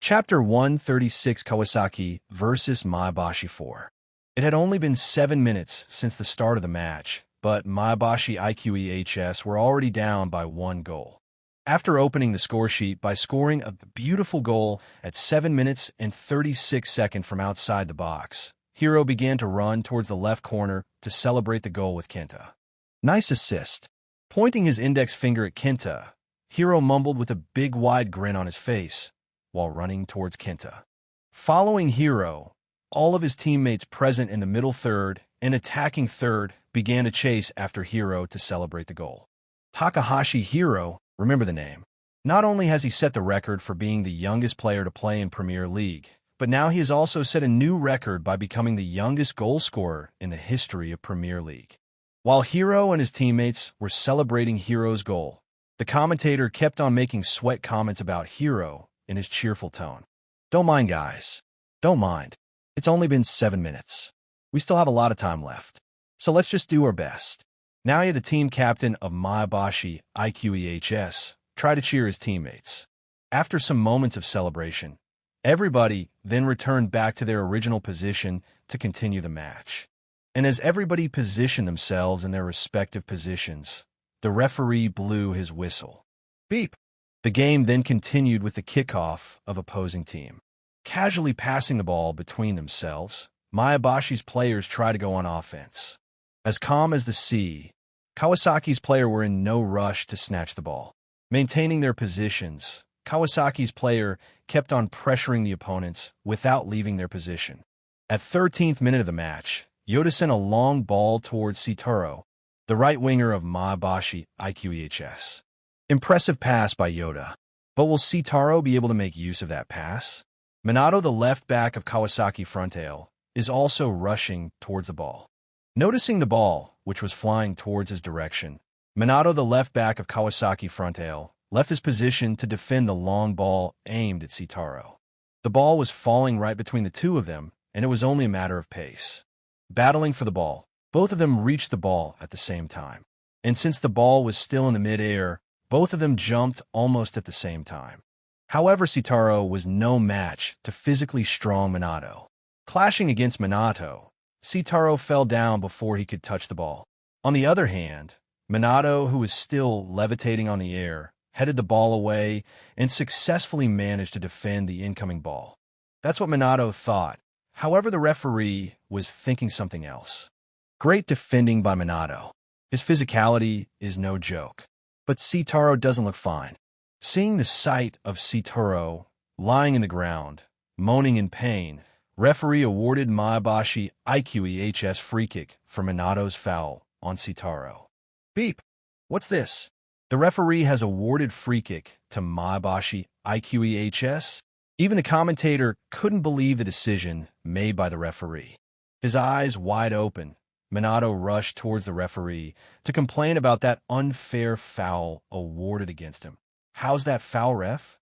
Chapter 136 Kawasaki vs. Maebashi 4. It had only been 7 minutes since the start of the match, but Maebashi IQEHS were already down by 1 goal. After opening the score sheet by scoring a beautiful goal at 7 minutes and 36 seconds from outside the box, Hiro began to run towards the left corner to celebrate the goal with Kenta. Nice assist. Pointing his index finger at Kenta, Hiro mumbled with a big wide grin on his face while running towards Kenta. Following Hiro, all of his teammates present in the middle third and attacking third began to chase after Hiro to celebrate the goal. Takahashi Hiro, remember the name. Not only has he set the record for being the youngest player to play in Premier League, but now he has also set a new record by becoming the youngest goal scorer in the history of Premier League. While Hiro and his teammates were celebrating Hiro's goal, the commentator kept on making sweat comments about Hiro in his cheerful tone. Don't mind, guys. Don't mind. It's only been 7 minutes. We still have a lot of time left. So let's just do our best. Naoya, the team captain of Maebashi IQEHS, tried to cheer his teammates. After some moments of celebration, everybody then returned back to their original position to continue the match. And as everybody positioned themselves in their respective positions, the referee blew his whistle. Beep! The game then continued with the kickoff of opposing team. Casually passing the ball between themselves, Maebashi's players try to go on offense. As calm as the sea, Kawasaki's players were in no rush to snatch the ball. Maintaining their positions, Kawasaki's player kept on pressuring the opponents without leaving their position. At 13th minute of the match, Yoda sent a long ball towards Sitaro, the right winger of Maebashi IQEHS. Impressive pass by Yoda. But will Sitaro be able to make use of that pass? Minato, the left back of Kawasaki Frontale, is also rushing towards the ball. Noticing the ball, which was flying towards his direction, Minato, the left back of Kawasaki Frontale, left his position to defend the long ball aimed at Sitaro. The ball was falling right between the two of them, and it was only a matter of pace. Battling for the ball, both of them reached the ball at the same time. And since the ball was still in the mid-air, both of them jumped almost at the same time. However, Sitaro was no match to physically strong Minato. Clashing against Minato, Sitaro fell down before he could touch the ball. On the other hand, Minato, who was still levitating on the air, headed the ball away and successfully managed to defend the incoming ball. That's what Minato thought. However, the referee was thinking something else. Great defending by Minato. His physicality is no joke. But Sitaro doesn't look fine. Seeing the sight of Sitaro lying in the ground, moaning in pain, referee awarded Maebashi IQEHS free kick for Minato's foul on Sitaro. Beep! What's this? The referee has awarded free kick to Maebashi IQEHS? Even the commentator couldn't believe the decision made by the referee. His eyes wide open, Minato rushed towards the referee to complain about that unfair foul awarded against him. How's that foul, ref?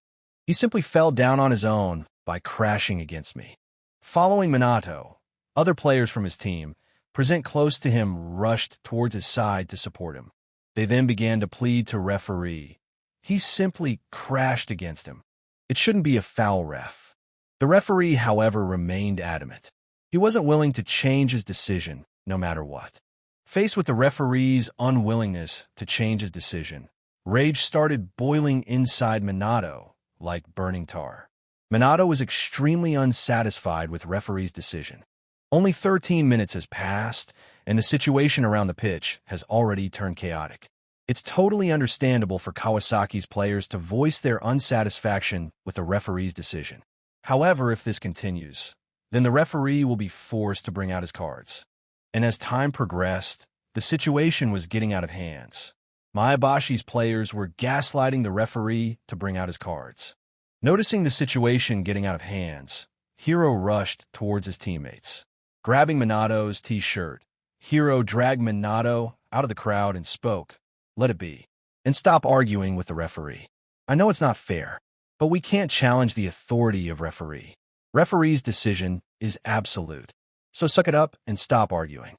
He simply fell down on his own by crashing against me. Following Minato, other players from his team, present close to him, rushed towards his side to support him. They then began to plead to referee. He simply crashed against him. It shouldn't be a foul, ref. The referee, however, remained adamant. He wasn't willing to change his decision, no matter what. Faced with the referee's unwillingness to change his decision, rage started boiling inside Minato like burning tar. Minato was extremely unsatisfied with referee's decision. Only 13 minutes has passed, and the situation around the pitch has already turned chaotic. It's totally understandable for Kawasaki's players to voice their unsatisfaction with the referee's decision. However, if this continues, then the referee will be forced to bring out his cards. And as time progressed, the situation was getting out of hands. Maebashi's players were gaslighting the referee to bring out his cards. Noticing the situation getting out of hands, Hiro rushed towards his teammates. Grabbing Minato's t-shirt, Hiro dragged Minato out of the crowd and spoke, "Let it be. And stop arguing with the referee. I know it's not fair, but we can't challenge the authority of referee. Referee's decision is absolute. So suck it up and stop arguing."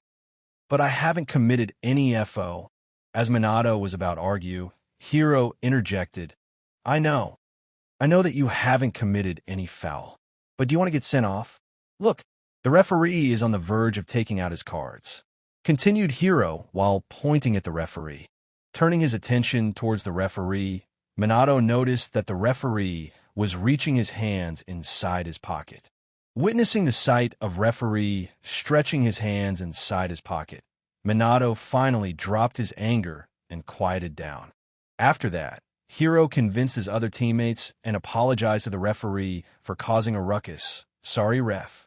But I haven't committed any FO. As Minato was about to argue, Hiro interjected, "I know. I know that you haven't committed any foul, but do you want to get sent off? Look, the referee is on the verge of taking out his cards. Continued Hiro while pointing at the referee. Turning his attention towards the referee, Minato noticed that the referee was reaching his hands inside his pocket. Witnessing the sight of referee stretching his hands inside his pocket, Minato finally dropped his anger and quieted down. After that, Hiro convinced his other teammates and apologized to the referee for causing a ruckus. Sorry, ref.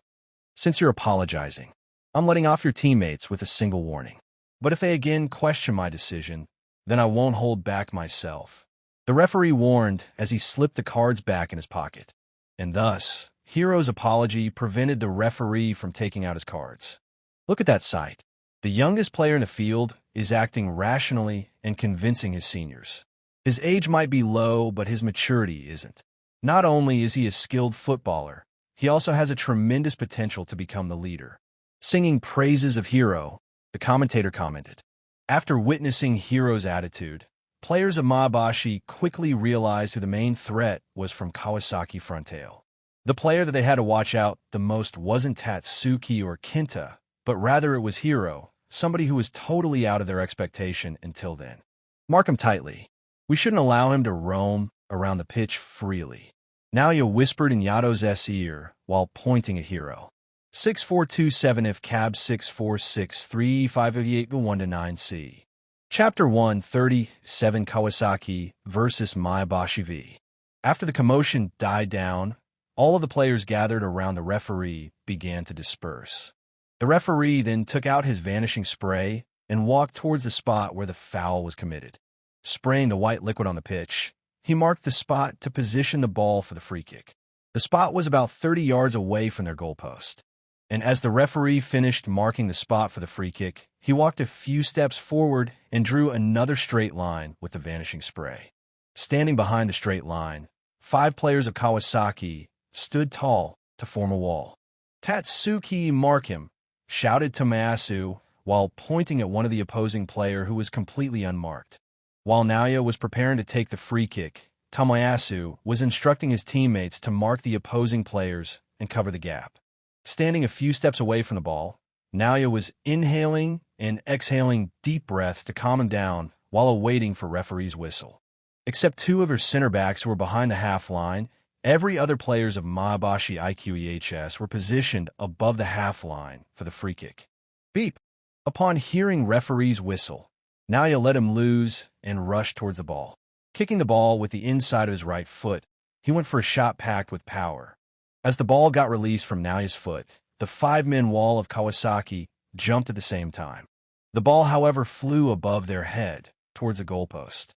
Since you're apologizing, I'm letting off your teammates with a single warning. But if they again question my decision, then I won't hold back myself. The referee warned as he slipped the cards back in his pocket. And thus, Hiro's apology prevented the referee from taking out his cards. Look at that sight. The youngest player in the field is acting rationally and convincing his seniors. His age might be low, but his maturity isn't. Not only is he a skilled footballer, he also has a tremendous potential to become the leader. Singing praises of Hiro, the commentator commented. After witnessing Hiro's attitude, players of Maebashi quickly realized who the main threat was from Kawasaki Frontale. The player that they had to watch out the most wasn't Tatsuki or Kenta, but rather it was Hiro, somebody who was totally out of their expectation until then. Mark him tightly. We shouldn't allow him to roam around the pitch freely. Naoya whispered in Yato's ear while pointing at Hiro. 6427 if cab 646358-1-9C. Chapter 137 Kawasaki vs Maebashi v. After the commotion died down, all of the players gathered around the referee began to disperse. The referee then took out his vanishing spray and walked towards the spot where the foul was committed. Spraying the white liquid on the pitch, he marked the spot to position the ball for the free kick. The spot was about 30 yards away from their goalpost. And as the referee finished marking the spot for the free kick, he walked a few steps forward and drew another straight line with the vanishing spray. Standing behind the straight line, 5 players of Kawasaki stood tall to form a wall. Tatsuki, mark him, shouted Tomoyasu while pointing at one of the opposing player who was completely unmarked. While Naoya was preparing to take the free kick, Tomoyasu was instructing his teammates to mark the opposing players and cover the gap. Standing a few steps away from the ball, Naoya was inhaling and exhaling deep breaths to calm him down while awaiting for referee's whistle. Except 2 of her center backs who were behind the half line, every other players of Maebashi IQEHS were positioned above the half line for the free kick. Beep! Upon hearing referee's whistle, Naoya let him loose and rushed towards the ball. Kicking the ball with the inside of his right foot, he went for a shot packed with power. As the ball got released from Naoya's foot, the 5-man wall of Kawasaki jumped at the same time. The ball, however, flew above their head towards the goalpost.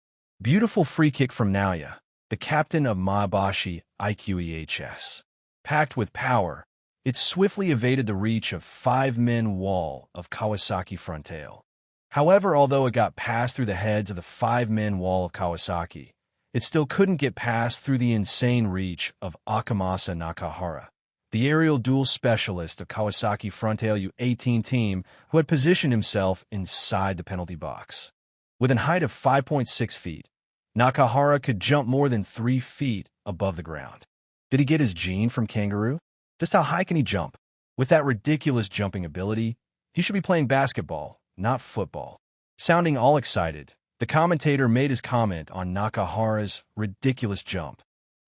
Beautiful free kick from Naoya, the captain of Maebashi IQEHS. Packed with power, it swiftly evaded the reach of 5-man wall of Kawasaki Frontale. However, although it got past through the heads of the 5-man wall of Kawasaki, it still couldn't get past through the insane reach of Akamasa Nakahara, the aerial duel specialist of Kawasaki Frontale U18 team who had positioned himself inside the penalty box. With a height of 5.6 feet, Nakahara could jump more than 3 feet above the ground. Did he get his gene from Kangaroo? Just how high can he jump? With that ridiculous jumping ability, he should be playing basketball, not football. Sounding all excited, the commentator made his comment on Nakahara's ridiculous jump.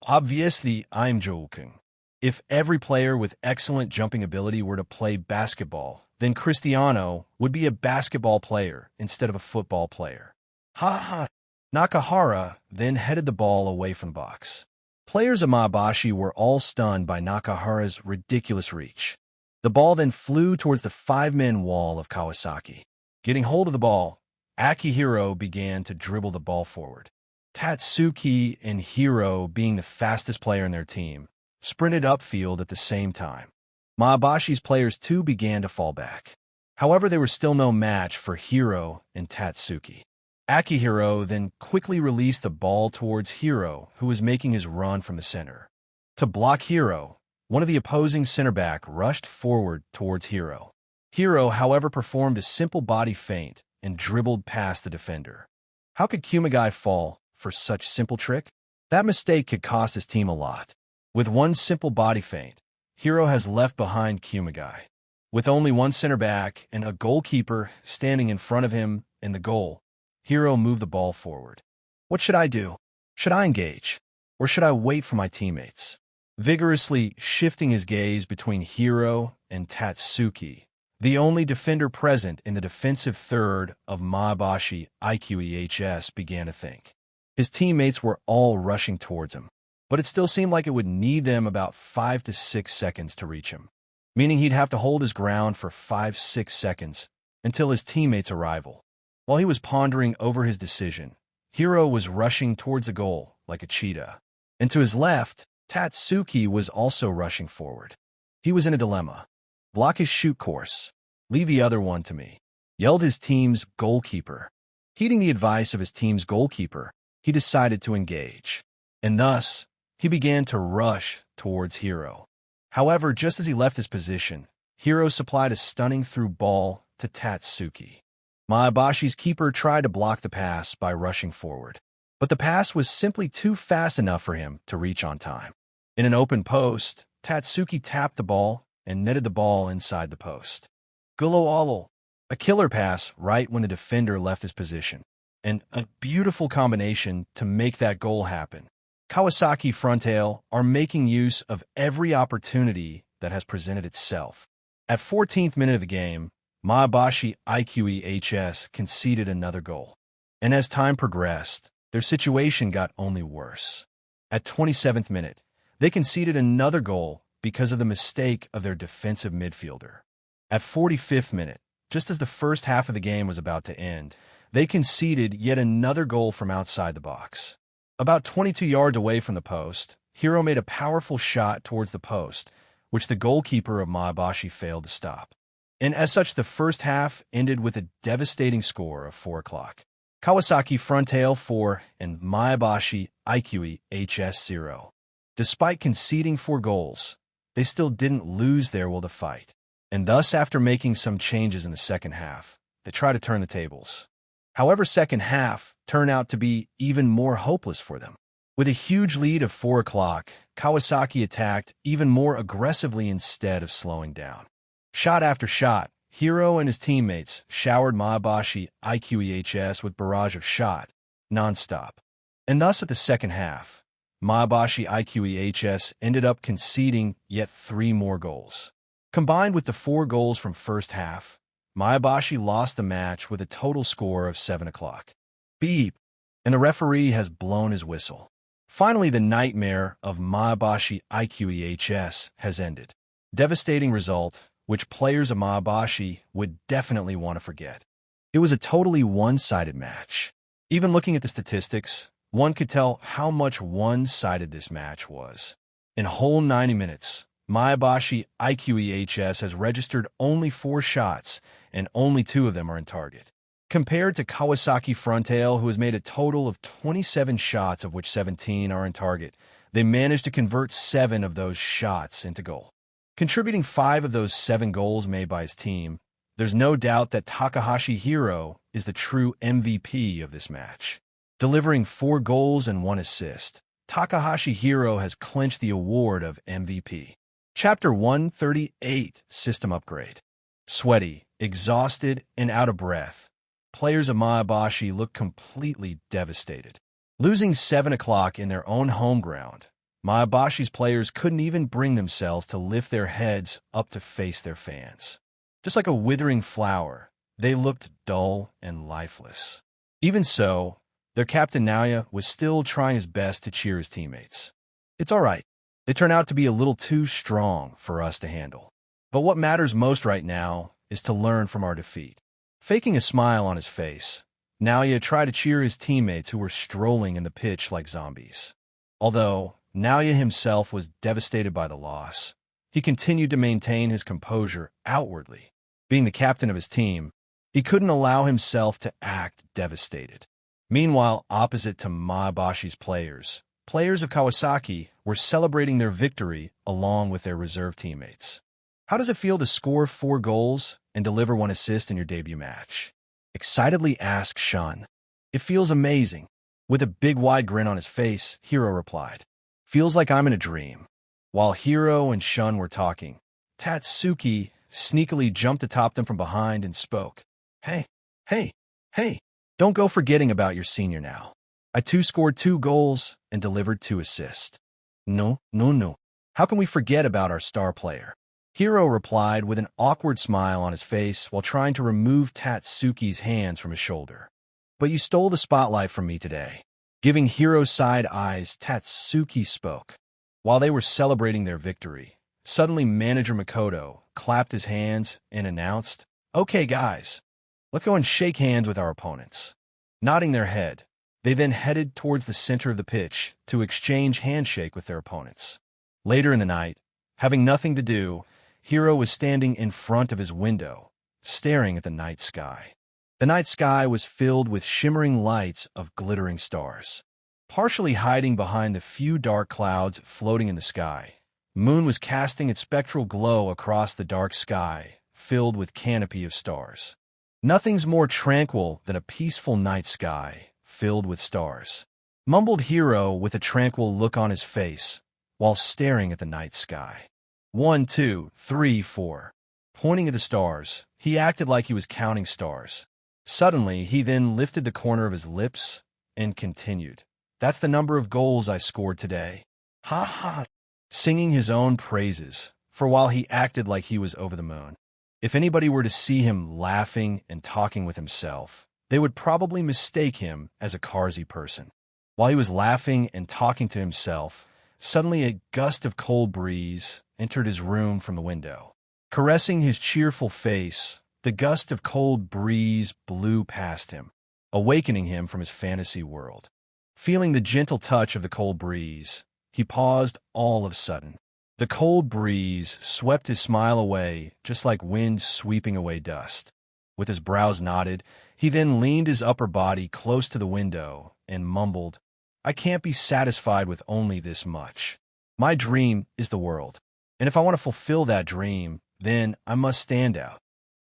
Obviously, I'm joking. If every player with excellent jumping ability were to play basketball, then Cristiano would be a basketball player instead of a football player. Ha ha! Nakahara then headed the ball away from the box. Players of Maebashi were all stunned by Nakahara's ridiculous reach. The ball then flew towards the 5-man wall of Kawasaki. Getting hold of the ball, Akihiro began to dribble the ball forward. Tatsuki and Hiro, being the fastest player in their team, sprinted upfield at the same time. Maebashi's players too began to fall back. However, they were still no match for Hiro and Tatsuki. Akihiro then quickly released the ball towards Hiro, who was making his run from the center. To block Hiro, one of the opposing center back rushed forward towards Hiro. Hiro, however, performed a simple body feint and dribbled past the defender. How could Kumagai fall for such simple trick? That mistake could cost his team a lot. With one simple body feint, Hiro has left behind Kumagai. With only one center back and a goalkeeper standing in front of him in the goal, Hiro moved the ball forward. What should I do? Should I engage? Or should I wait for my teammates? Vigorously shifting his gaze between Hiro and Tatsuki, the only defender present in the defensive third of Maebashi IQEHS, began to think. His teammates were all rushing towards him, but it still seemed like it would need them about 5 to 6 seconds to reach him, meaning he'd have to hold his ground for 5-6 seconds until his teammates' arrival. While he was pondering over his decision, Hiro was rushing towards the goal like a cheetah, and to his left, Tatsuki was also rushing forward. He was in a dilemma. Block his shoot course. Leave the other one to me, yelled his team's goalkeeper. Heeding the advice of his team's goalkeeper, he decided to engage, and thus, he began to rush towards Hiro. However, just as he left his position, Hiro supplied a stunning through ball to Tatsuki. Maebashi's keeper tried to block the pass by rushing forward, but the pass was simply too fast enough for him to reach on time. In an open post, Tatsuki tapped the ball and netted the ball inside the post. Gulo Olo, a killer pass right when the defender left his position, and a beautiful combination to make that goal happen. Kawasaki Frontale are making use of every opportunity that has presented itself. At 14th minute of the game, Maebashi IQEHS conceded another goal, and as time progressed, their situation got only worse. At 27th minute, they conceded another goal because of the mistake of their defensive midfielder. At 45th minute, just as the first half of the game was about to end, they conceded yet another goal from outside the box. About 22 yards away from the post, Hiro made a powerful shot towards the post, which the goalkeeper of Maebashi failed to stop. And as such, the first half ended with a devastating score of 4-0. Kawasaki Frontale 4 and Maebashi IQEHS 0. Despite conceding 4 goals, they still didn't lose their will to fight, and thus after making some changes in the second half, they tried to turn the tables. However, second half turned out to be even more hopeless for them. With a huge lead of 4-0, Kawasaki attacked even more aggressively instead of slowing down. Shot after shot, Hiro and his teammates showered Maebashi IQEHS with barrage of shot, non-stop. And thus at the second half, Maebashi IQEHS ended up conceding yet 3 more goals. Combined with the 4 goals from first half, Maebashi lost the match with a total score of 7-0. Beep, and the referee has blown his whistle. Finally, the nightmare of Maebashi IQEHS has ended. Devastating result, which players of Maebashi would definitely want to forget. It was a totally one-sided match. Even looking at the statistics, one could tell how much one-sided this match was. In whole 90 minutes, Maebashi IQEHS has registered only 4 shots, and only 2 of them are in target. Compared to Kawasaki Frontale, who has made a total of 27 shots, of which 17 are in target, they managed to convert 7 of those shots into goal. Contributing 5 of those 7 goals made by his team, there's no doubt that Takahashi Hiro is the true MVP of this match. Delivering 4 goals and 1 assist, Takahashi Hiro has clinched the award of MVP. Chapter 138, System Upgrade. Sweaty, exhausted, and out of breath, players of Maebashi look completely devastated. Losing 7-0 in their own home ground, Maebashi's players couldn't even bring themselves to lift their heads up to face their fans. Just like a withering flower, they looked dull and lifeless. Even so, their captain Naoya was still trying his best to cheer his teammates. It's all right. They turn out to be a little too strong for us to handle. But what matters most right now is to learn from our defeat. Faking a smile on his face, Naoya tried to cheer his teammates who were strolling in the pitch like zombies. Although Naoya himself was devastated by the loss, he continued to maintain his composure outwardly. Being the captain of his team, he couldn't allow himself to act devastated. Meanwhile, opposite to Maebashi's players of Kawasaki were celebrating their victory along with their reserve teammates. How does it feel to score 4 goals and deliver 1 assist in your debut match? Excitedly asked Shun. It feels amazing. With a big wide grin on his face, Hiro replied, "Feels like I'm in a dream." While Hiro and Shun were talking, Tatsuki sneakily jumped atop them from behind and spoke. Hey, hey, hey, don't go forgetting about your senior now. I too scored 2 goals and delivered 2 assists. No, no, no. How can we forget about our star player? Hiro replied with an awkward smile on his face while trying to remove Tatsuki's hands from his shoulder. But you stole the spotlight from me today. Giving Hiro side eyes, Tatsuki spoke. While they were celebrating their victory, suddenly manager Makoto clapped his hands and announced, "Okay, guys, let's go and shake hands with our opponents." Nodding their head, they then headed towards the center of the pitch to exchange handshake with their opponents. Later in the night, having nothing to do, Hiro was standing in front of his window, staring at the night sky. The night sky was filled with shimmering lights of glittering stars. Partially hiding behind the few dark clouds floating in the sky, moon was casting its spectral glow across the dark sky, filled with canopy of stars. Nothing's more tranquil than a peaceful night sky, filled with stars, mumbled Hiro with a tranquil look on his face, while staring at the night sky. 1, 2, 3, 4. Pointing at the stars, he acted like he was counting stars. Suddenly, he then lifted the corner of his lips and continued. That's the number of goals I scored today. Ha ha. Singing his own praises, for while he acted like he was over the moon. If anybody were to see him laughing and talking with himself, they would probably mistake him as a Carsey person. While he was laughing and talking to himself, suddenly a gust of cold breeze entered his room from the window. Caressing his cheerful face, the gust of cold breeze blew past him, awakening him from his fantasy world. Feeling the gentle touch of the cold breeze, he paused all of a sudden. The cold breeze swept his smile away, just like wind sweeping away dust. With his brows knotted, he then leaned his upper body close to the window and mumbled, I can't be satisfied with only this much. My dream is the world, and if I want to fulfill that dream, then I must stand out.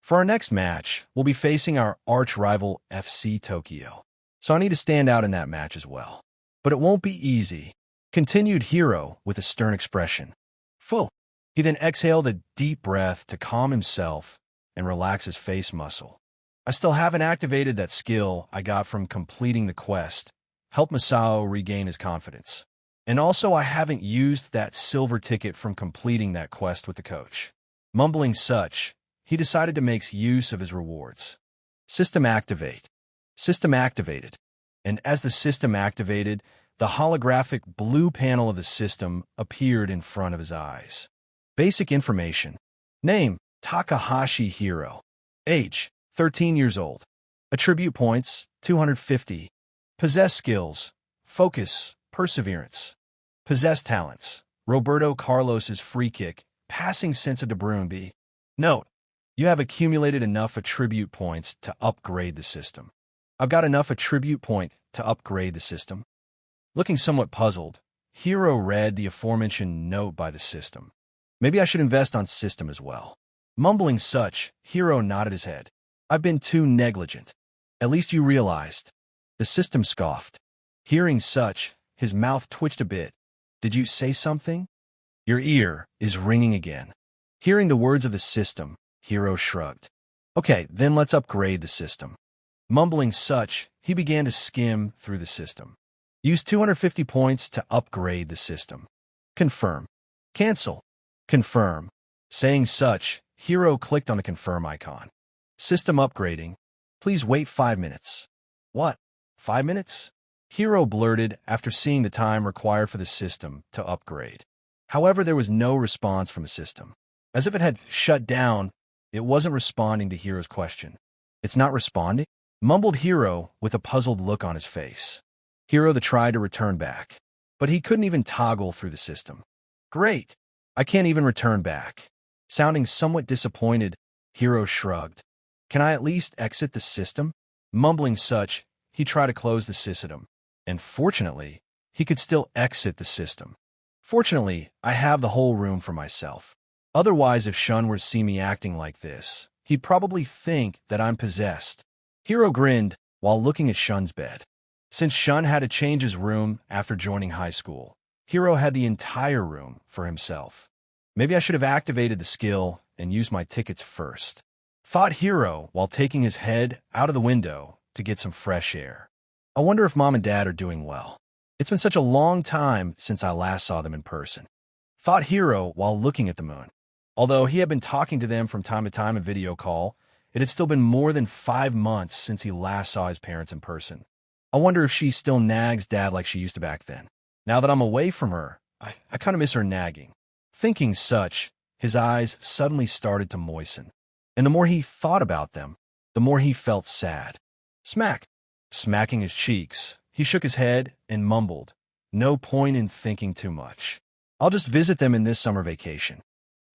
For our next match, we'll be facing our arch-rival FC Tokyo, so I need to stand out in that match as well. But it won't be easy, continued Hiro with a stern expression. Phew. He then exhaled a deep breath to calm himself and relax his face muscle. I still haven't activated that skill I got from completing the quest, help Masao regain his confidence. And also I haven't used that silver ticket from completing that quest with the coach. Mumbling such, he decided to make use of his rewards. System activate. System activated. And as the system activated, the holographic blue panel of the system appeared in front of his eyes. Basic information. Name, Takahashi Hiro. Age, 13 years old. Attribute points, 250. Possess skills, focus, perseverance. Possess talents, Roberto Carlos's free kick, passing sense of De Bruyne. Note, you have accumulated enough attribute points to upgrade the system. I've got enough attribute point to upgrade the system. Looking somewhat puzzled, Hiro read the aforementioned note by the system. Maybe I should invest on system as well. Mumbling such, Hiro nodded his head. I've been too negligent. At least you realized. The system scoffed. Hearing such, his mouth twitched a bit. Did you say something? Your ear is ringing again. Hearing the words of the system, Hiro shrugged. Okay, then let's upgrade the system. Mumbling such, he began to skim through the system. Use 250 points to upgrade the system. Confirm. Cancel. Confirm. Saying such, Hiro clicked on the confirm icon. System upgrading. Please wait 5 minutes. What? 5 minutes? Hiro blurted after seeing the time required for the system to upgrade. However, there was no response from the system. As if it had shut down, it wasn't responding to Hiro's question. It's not responding? Mumbled Hiro with a puzzled look on his face. Hiro tried to return back, but he couldn't even toggle through the system. Great! I can't even return back. Sounding somewhat disappointed, Hiro shrugged. Can I at least exit the system? Mumbling such, he tried to close the system, and fortunately, he could still exit the system. Fortunately, I have the whole room for myself. Otherwise, if Shun were to see me acting like this, he'd probably think that I'm possessed. Hiro grinned while looking at Shun's bed. Since Shun had to change his room after joining high school, Hiro had the entire room for himself. Maybe I should have activated the skill and used my tickets first, thought Hiro while taking his head out of the window to get some fresh air. I wonder if Mom and Dad are doing well. It's been such a long time since I last saw them in person, thought Hiro while looking at the moon. Although he had been talking to them from time to time in video call, it had still been more than 5 months since he last saw his parents in person. I wonder if she still nags Dad like she used to back then. Now that I'm away from her, I kind of miss her nagging. Thinking such, his eyes suddenly started to moisten. And the more he thought about them, the more he felt sad. Smack! Smacking his cheeks, he shook his head and mumbled, "No point in thinking too much. I'll just visit them in this summer vacation."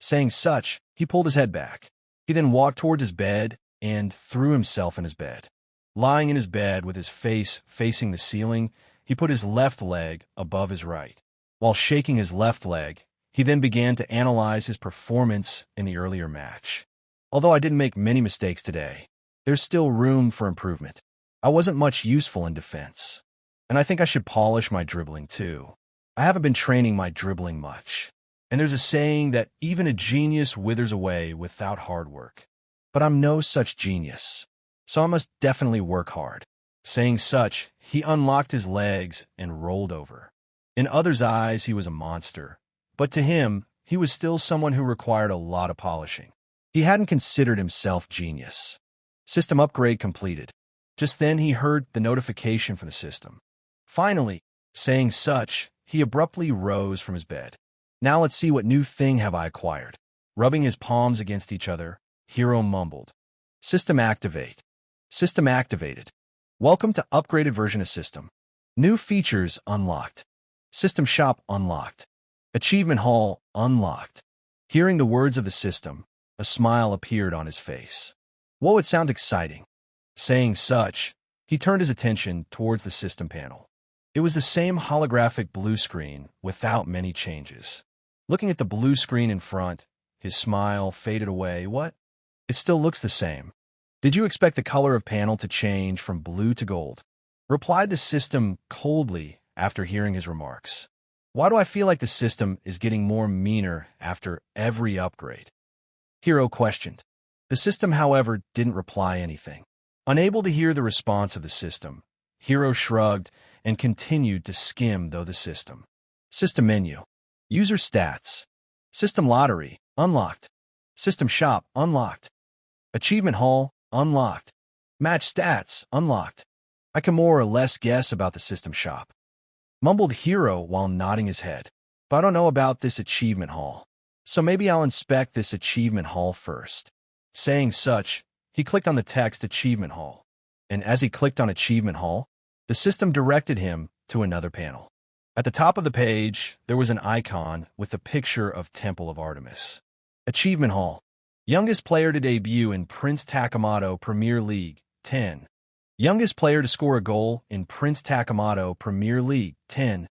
Saying such, he pulled his head back. He then walked towards his bed and threw himself in his bed. Lying in his bed with his face facing the ceiling, he put his left leg above his right. While shaking his left leg, he then began to analyze his performance in the earlier match. Although I didn't make many mistakes today, there's still room for improvement. I wasn't much useful in defense, and I think I should polish my dribbling too. I haven't been training my dribbling much, and there's a saying that even a genius withers away without hard work. But I'm no such genius, so I must definitely work hard. Saying such, he unlocked his legs and rolled over. In others' eyes, he was a monster, but to him, he was still someone who required a lot of polishing. He hadn't considered himself genius. System upgrade completed. Just then he heard the notification from the system. Finally, saying such, he abruptly rose from his bed. Now let's see what new thing have I acquired. Rubbing his palms against each other, Hiro mumbled. System activate. System activated. Welcome to upgraded version of system. New features unlocked. System shop unlocked. Achievement hall unlocked. Hearing the words of the system, a smile appeared on his face. Whoa, it sounds exciting. Saying such, he turned his attention towards the system panel. It was the same holographic blue screen without many changes. Looking at the blue screen in front, his smile faded away. What? It still looks the same. Did you expect the color of panel to change from blue to gold? Replied the system coldly after hearing his remarks. Why do I feel like the system is getting more meaner after every upgrade? Hiro questioned. The system, however, didn't reply anything. Unable to hear the response of the system, Hiro shrugged and continued to skim the system. System menu. User stats. System lottery. Unlocked. System shop. Unlocked. Achievement hall. Unlocked. Match stats. Unlocked. I can more or less guess about the system shop, mumbled Hiro while nodding his head. But I don't know about this achievement hall, so maybe I'll inspect this achievement hall first. Saying such, he clicked on the text Achievement Hall, and as he clicked on Achievement Hall, the system directed him to another panel. At the top of the page, there was an icon with a picture of Temple of Artemis. Achievement Hall. Youngest player to debut in Prince Takamoto Premier League, 10. Youngest player to score a goal in Prince Takamoto Premier League, 10.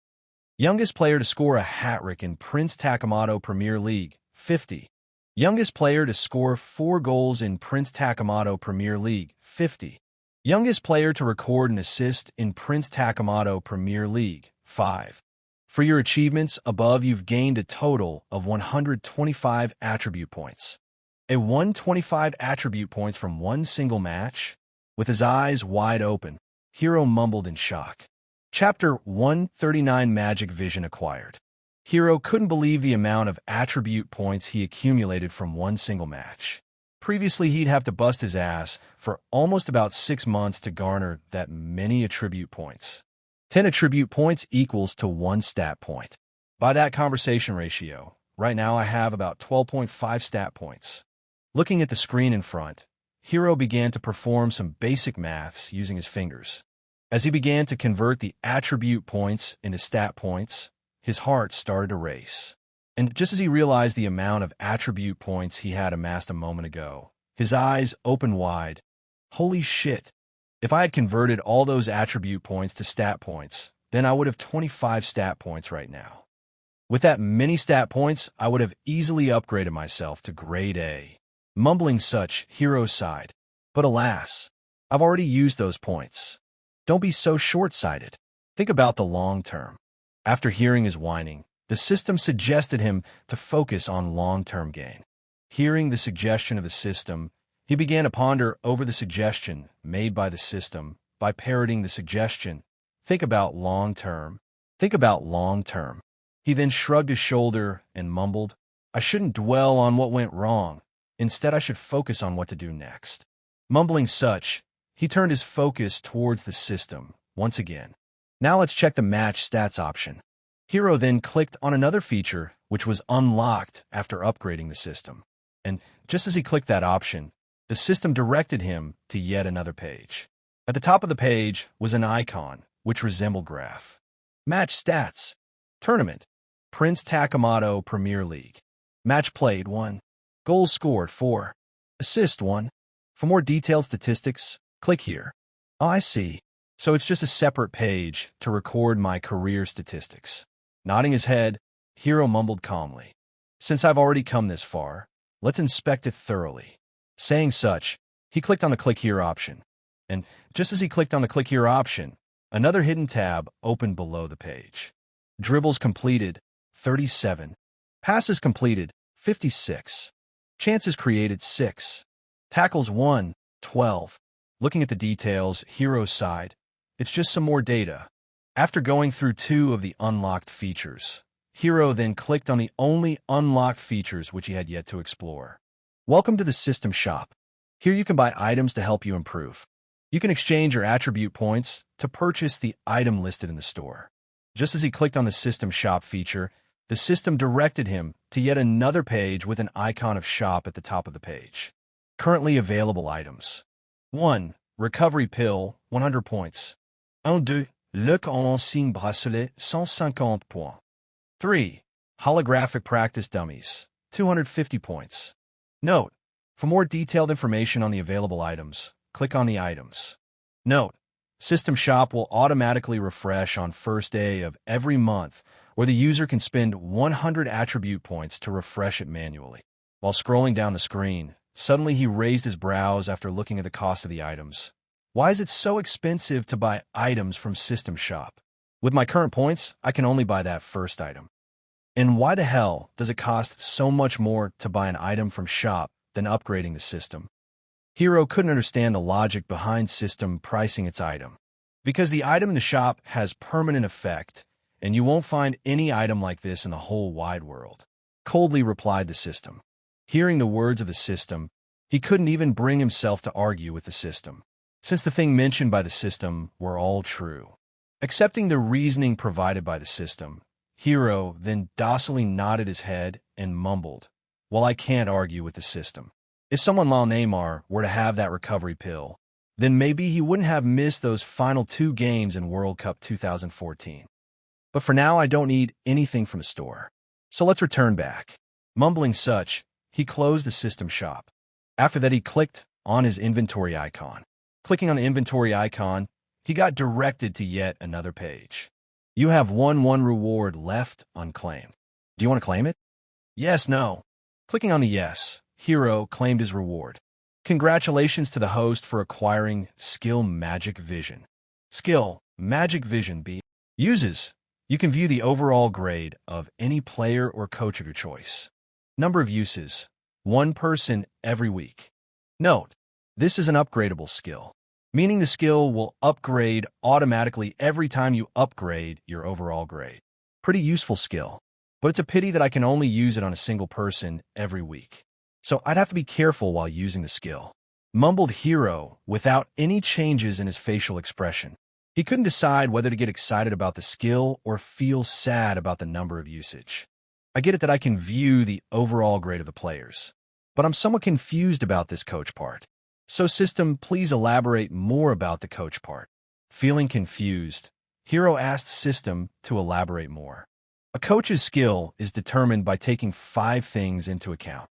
Youngest player to score a hat-trick in Prince Takamoto Premier League, 50. Youngest player to score 4 goals in Prince Takamoto Premier League, 50. Youngest player to record an assist in Prince Takamoto Premier League, 5. For your achievements above, you've gained a total of 125 attribute points. A 125 attribute points from one single match? With his eyes wide open, Hiro mumbled in shock. Chapter 139 Magic Vision acquired. Hiro couldn't believe the amount of attribute points he accumulated from one single match. Previously, he'd have to bust his ass for almost about 6 months to garner that many attribute points. 10 attribute points equals to 1 stat point. By that conversation ratio, right now I have about 12.5 stat points. Looking at the screen in front, Hiro began to perform some basic maths using his fingers. As he began to convert the attribute points into stat points, his heart started to race. And just as he realized the amount of attribute points he had amassed a moment ago, his eyes opened wide. Holy shit! If I had converted all those attribute points to stat points, then I would have 25 stat points right now. With that many stat points, I would have easily upgraded myself to grade A. Mumbling such, Hiro sighed. But alas, I've already used those points. Don't be so short-sighted. Think about the long term. After hearing his whining, the system suggested him to focus on long-term gain. Hearing the suggestion of the system, he began to ponder over the suggestion made by the system by parroting the suggestion. Think about long-term. Think about long-term. He then shrugged his shoulder and mumbled, I shouldn't dwell on what went wrong. Instead, I should focus on what to do next. Mumbling such, he turned his focus towards the system once again. Now let's check the match stats option. Hiro then clicked on another feature which was unlocked after upgrading the system. And just as he clicked that option, the system directed him to yet another page. At the top of the page was an icon which resembled graph. Match stats. Tournament. Prince Takamoto Premier League. Match played 1. Goals scored 4. Assist 1. For more detailed statistics, click here. Oh, I see. So it's just a separate page to record my career statistics. Nodding his head, Hiro mumbled calmly. Since I've already come this far, let's inspect it thoroughly. Saying such, he clicked on the Click Here option. And just as he clicked on the Click Here option, another hidden tab opened below the page. Dribbles completed, 37. Passes completed, 56. Chances created, 6. Tackles won, 12. Looking at the details, Hiro sighed. It's just some more data. After going through 2 of the unlocked features, Hiro then clicked on the only unlocked features which he had yet to explore. Welcome to the System Shop. Here you can buy items to help you improve. You can exchange your attribute points to purchase the item listed in the store. Just as he clicked on the System Shop feature, the system directed him to yet another page with an icon of shop at the top of the page. Currently available items. 1. Recovery Pill, 100 points. 1-2. Look en ancien bracelet, 150 points. 3. Holographic Practice Dummies, 250 points. Note: for more detailed information on the available items, click on the items. Note: System Shop will automatically refresh on first day of every month, where the user can spend 100 attribute points to refresh it manually. While scrolling down the screen, suddenly he raised his brows after looking at the cost of the items. Why is it so expensive to buy items from System Shop? With my current points, I can only buy that first item. And why the hell does it cost so much more to buy an item from Shop than upgrading the system? Hiro couldn't understand the logic behind System pricing its item. Because the item in the shop has permanent effect, and you won't find any item like this in the whole wide world. Coldly replied the system. Hearing the words of the system, he couldn't even bring himself to argue with the system, since the thing mentioned by the system were all true. Accepting the reasoning provided by the system, Hiro then docilely nodded his head and mumbled, well, I can't argue with the system. If someone like Neymar were to have that recovery pill, then maybe he wouldn't have missed those final 2 games in World Cup 2014. But for now, I don't need anything from the store. So let's return back. Mumbling such, he closed the System Shop. After that, he clicked on his inventory icon. Clicking on the inventory icon, he got directed to yet another page. You have one reward left unclaimed. Do you want to claim it? Yes, no. Clicking on the yes, Hiro claimed his reward. Congratulations to the host for acquiring Skill Magic Vision. Skill Magic Vision B. Uses. You can view the overall grade of any player or coach of your choice. Number of uses. 1 person every week. Note: this is an upgradable skill, meaning the skill will upgrade automatically every time you upgrade your overall grade. Pretty useful skill, but it's a pity that I can only use it on a single person every week. So I'd have to be careful while using the skill. Mumbled Hiro without any changes in his facial expression. He couldn't decide whether to get excited about the skill or feel sad about the number of usage. I get it that I can view the overall grade of the players, but I'm somewhat confused about this coach part. So system, please elaborate more about the coach part. Feeling confused, Hiro asked system to elaborate more. A coach's skill is determined by taking 5 things into account.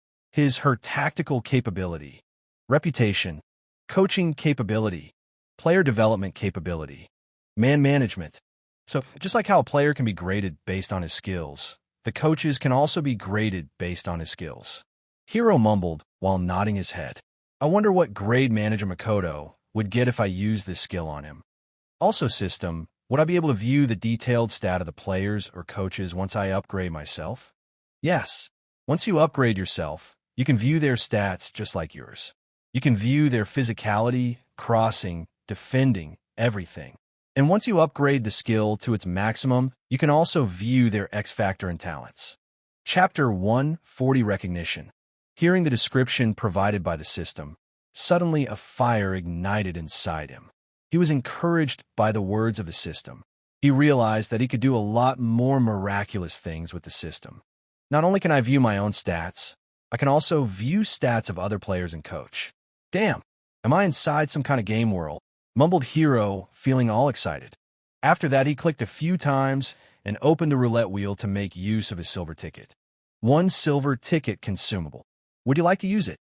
Her tactical capability, reputation, coaching capability, player development capability, man management. So just like how a player can be graded based on his skills, the coaches can also be graded based on his skills. Hiro mumbled while nodding his head. I wonder what grade Manager Makoto would get if I used this skill on him. Also, system, would I be able to view the detailed stat of the players or coaches once I upgrade myself? Yes. Once you upgrade yourself, you can view their stats just like yours. You can view their physicality, crossing, defending, everything. And once you upgrade the skill to its maximum, you can also view their X factor and talents. Chapter 140 Recognition. Hearing the description provided by the system, suddenly a fire ignited inside him. He was encouraged by the words of the system. He realized that he could do a lot more miraculous things with the system. Not only can I view my own stats, I can also view stats of other players and coach. Damn, am I inside some kind of game world? Mumbled Hiro, feeling all excited. After that, he clicked a few times and opened the roulette wheel to make use of his silver ticket. 1 silver ticket consumable. Would you like to use it?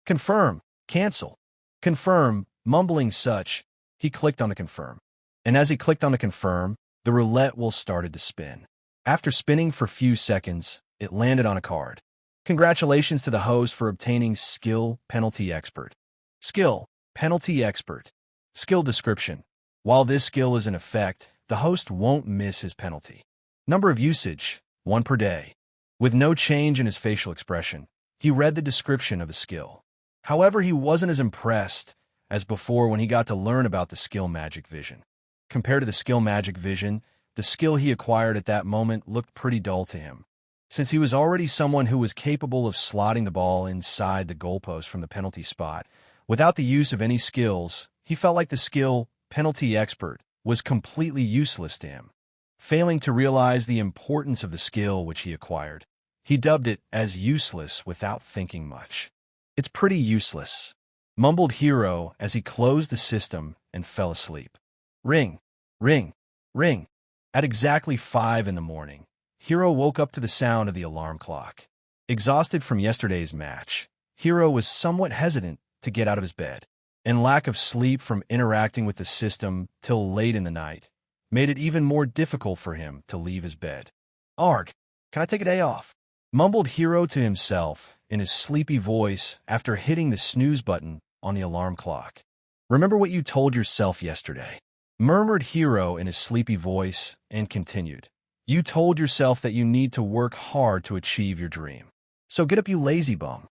Confirm. Cancel. Confirm. Mumbling such, he clicked on the confirm. And as he clicked on the confirm, the roulette wheel started to spin. After spinning for a few seconds, it landed on a card. Congratulations to the host for obtaining Skill Penalty Expert. Skill Penalty Expert. Skill description. While this skill is in effect, the host won't miss his penalty. Number of usage, 1 per day. With no change in his facial expression, he read the description of the skill. However, he wasn't as impressed as before when he got to learn about the skill Magic Vision. Compared to the skill Magic Vision, the skill he acquired at that moment looked pretty dull to him. Since he was already someone who was capable of slotting the ball inside the goalpost from the penalty spot, without the use of any skills, he felt like the skill Penalty Expert was completely useless to him. Failing to realize the importance of the skill which he acquired, he dubbed it as useless without thinking much. It's pretty useless, mumbled Hiro as he closed the system and fell asleep. Ring, ring, ring. At exactly 5 in the morning, Hiro woke up to the sound of the alarm clock. Exhausted from yesterday's match, Hiro was somewhat hesitant to get out of his bed, and lack of sleep from interacting with the system till late in the night made it even more difficult for him to leave his bed. Arg, can I take a day off? Mumbled Hiro to himself in his sleepy voice after hitting the snooze button on the alarm clock. Remember what you told yourself yesterday, murmured Hiro in his sleepy voice and continued. You told yourself that you need to work hard to achieve your dream. So get up, you lazy bum.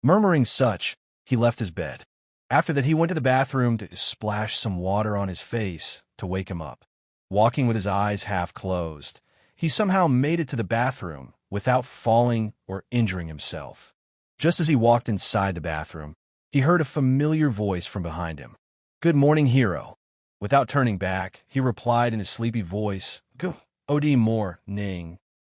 Murmuring such, he left his bed. After that, he went to the bathroom to splash some water on his face to wake him up. Walking with his eyes half closed, he somehow made it to the bathroom without falling or injuring himself. Just as he walked inside the bathroom, he heard a familiar voice from behind him. Good morning, Hiro. Without turning back, he replied in his sleepy voice, Good morning.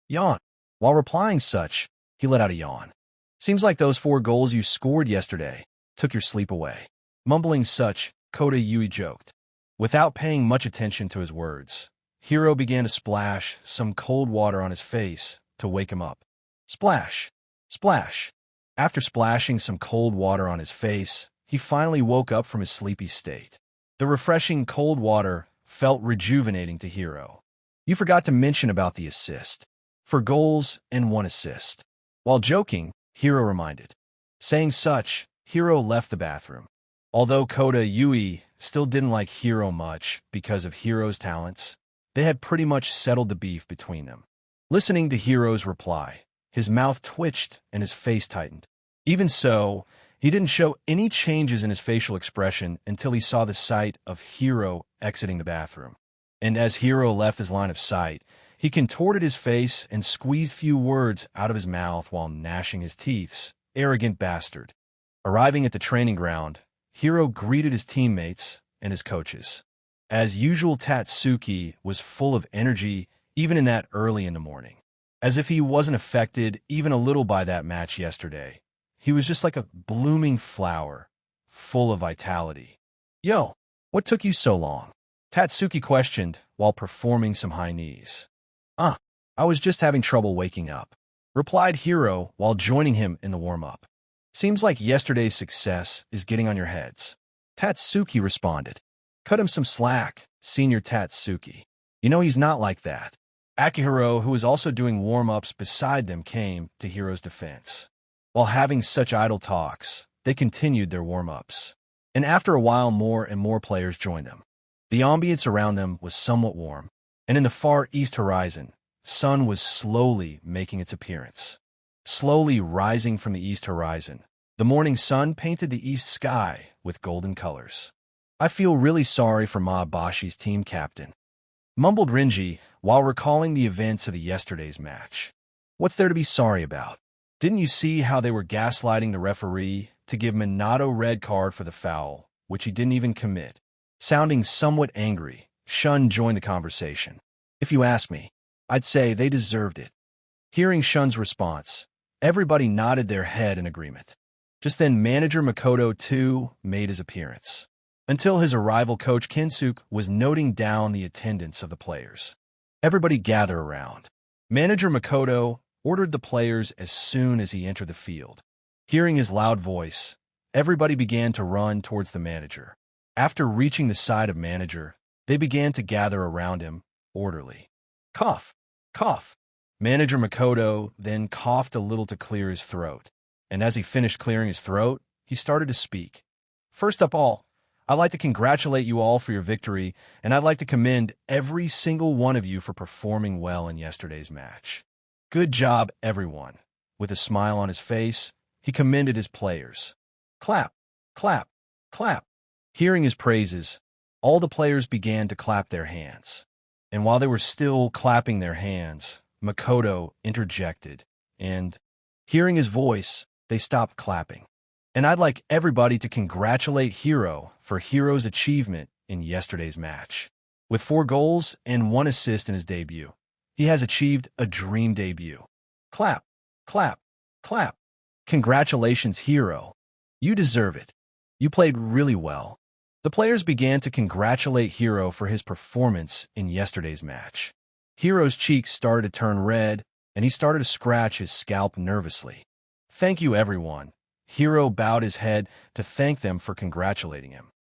Yawn. While replying such, he let out a yawn. Seems like those 4 goals you scored yesterday took your sleep away. Mumbling such, Kota Yui joked. Without paying much attention to his words, Hiro began to splash some cold water on his face to wake him up. Splash! Splash! After splashing some cold water on his face, he finally woke up from his sleepy state. The refreshing cold water felt rejuvenating to Hiro. You forgot to mention about the assist. 4 goals and 1 assist. While joking, Hiro reminded. Saying such, Hiro left the bathroom. Although Kota Yui still didn't like Hiro much because of Hiro's talents, they had pretty much settled the beef between them. Listening to Hiro's reply, his mouth twitched and his face tightened. Even so, he didn't show any changes in his facial expression until he saw the sight of Hiro exiting the bathroom. And as Hiro left his line of sight, he contorted his face and squeezed few words out of his mouth while gnashing his teeth. Arrogant bastard. Arriving at the training ground, Hiro greeted his teammates and his coaches. As usual, Tatsuki was full of energy even in that early in the morning. As if he wasn't affected even a little by that match yesterday. He was just like a blooming flower, full of vitality. Yo, what took you so long? Tatsuki questioned while performing some high knees. I was just having trouble waking up, replied Hiro while joining him in the warm-up. Seems like yesterday's success is getting on your heads. Tatsuki responded. Cut him some slack, Senior Tatsuki. You know he's not like that. Akihiro, who was also doing warm-ups beside them, came to Hiro's defense. While having such idle talks, they continued their warm-ups. And after a while, more and more players joined them. The ambience around them was somewhat warm, and in the far east horizon, sun was slowly making its appearance. Slowly rising from the east horizon, the morning sun painted the east sky with golden colors. "I feel really sorry for Maebashi's team captain," mumbled Renji while recalling the events of yesterday's match. "What's there to be sorry about? Didn't you see how they were gaslighting the referee to give Minato red card for the foul, which he didn't even commit?" Sounding somewhat angry, Shun joined the conversation. "If you ask me, I'd say they deserved it." Hearing Shun's response, everybody nodded their head in agreement. Just then, manager Makoto, too, made his appearance. Until his arrival, Coach Kinsuke was noting down the attendance of the players. Everybody gather around. Manager Makoto ordered the players as soon as he entered the field. Hearing his loud voice, everybody began to run towards the manager. After reaching the side of manager, they began to gather around him, orderly. Cough, cough. Manager Makoto then coughed a little to clear his throat, and as he finished clearing his throat, he started to speak. "First up all, I'd like to congratulate you all for your victory, and I'd like to commend every single one of you for performing well in yesterday's match. Good job, everyone." With a smile on his face, he commended his players. Clap, clap, clap. Hearing his praises, all the players began to clap their hands. And while they were still clapping their hands, Makoto interjected, and, hearing his voice, they stopped clapping. "And I'd like everybody to congratulate Hiro for Hiro's achievement in yesterday's match. With 4 goals and 1 assist in his debut, he has achieved a dream debut. Clap, clap, clap. Congratulations, Hiro. You deserve it. You played really well." The players began to congratulate Hiro for his performance in yesterday's match. Hiro's cheeks started to turn red, and he started to scratch his scalp nervously. "Thank you, everyone." Hiro bowed his head to thank them for congratulating him.